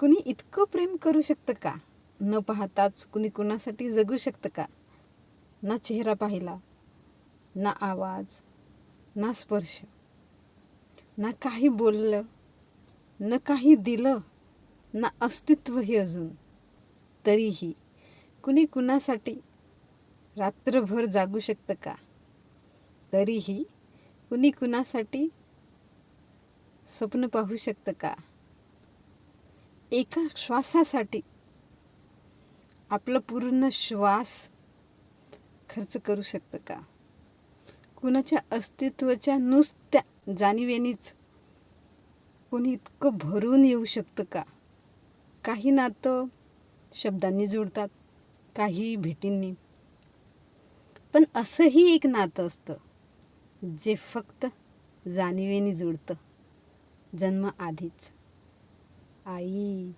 कुणी इतकं प्रेम करू शकतं का? न पाहताच कुणी कुणासाठी जगू शकतं का? ना चेहरा पाहिला, ना आवाज, ना स्पर्श, ना काही बोललं, न काही दिलं, ना अस्तित्वही अजून. तरीही कुणी कुणासाठी रात्रभर जागू शकतं का? तरीही कुणी कुणासाठी स्वप्न पाहू शकतं का? एका श्वासासाठी आपला पूर्ण श्वास खर्च करू शकतं का? कुणाच्या अस्तित्वाच्या नुसत्या जाणीवेनीच कोणी इतकं भरून येऊ शकतं का? काही नातं शब्दांनी जुळतात, काही भेटींनी. पण असंही एक नातं असतं जे फक्त जाणीवेनी जुळतं, जन्माआधीच. आई